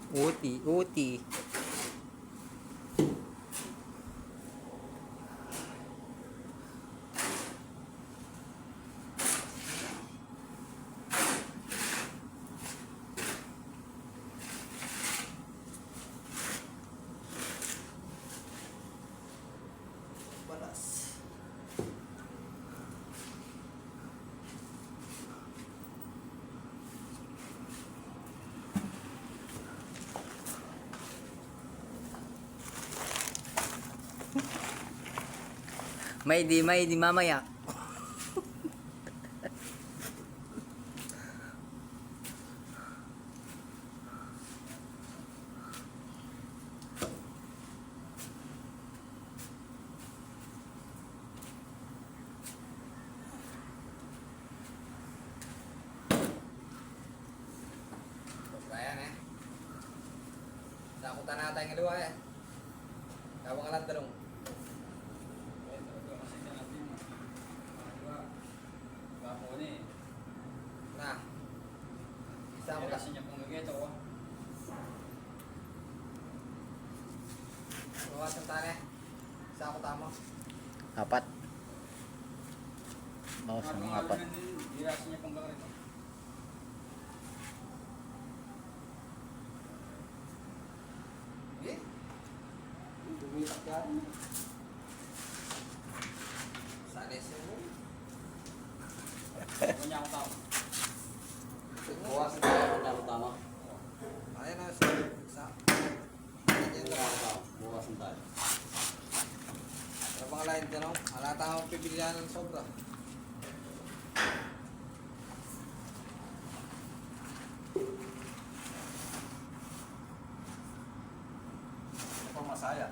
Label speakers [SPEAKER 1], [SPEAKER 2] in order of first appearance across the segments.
[SPEAKER 1] Uti, uti.
[SPEAKER 2] Balas.
[SPEAKER 1] May di mamaya.
[SPEAKER 2] Ayan eh. Sakutan natin ang kaliwa eh. Kawang alam talong. Nah. Isa ako kasi niya pong gagito ko. Bawas ang tane. Isa ako tama.
[SPEAKER 1] Apat. Bawas ng apat.
[SPEAKER 2] Dirasin niya pong gagito. Eh? Dumitak ka. Sanes mo. Kanya ako tao.
[SPEAKER 3] Bawasan tayo kung tama.
[SPEAKER 2] Ayan na sa. Ayan na.
[SPEAKER 3] Bawasan tayo.
[SPEAKER 2] Ano bang lain dyan o? Halata akong pibilihan ng sobra. Ano pang masaya?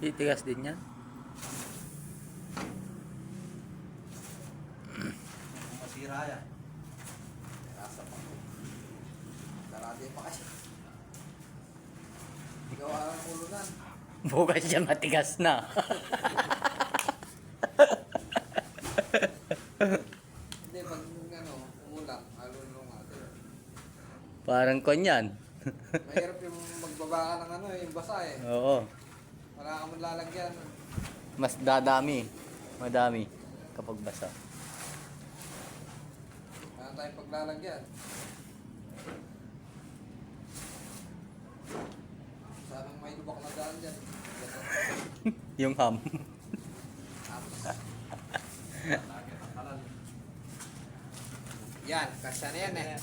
[SPEAKER 1] Titigas din yan.
[SPEAKER 2] Masira yan. Nasa pa. Darati pa kasi. Ikaw ang kulunan.
[SPEAKER 1] Bukas siya matigas na.
[SPEAKER 2] Hindi, pag ano, umulak, alulong natin.
[SPEAKER 1] Parang kanyan.
[SPEAKER 2] Mahirap yung magbaba ka ng ano, yung basa eh.
[SPEAKER 1] Oo.
[SPEAKER 2] Wala ka man lalagyan.
[SPEAKER 1] Mas dadami. Madami kapag basa.
[SPEAKER 2] Wala tayong paglalagyan. Sanang may lubak na daan dyan.
[SPEAKER 1] Yung ham.
[SPEAKER 2] Tapos, yan, kasya na yan eh.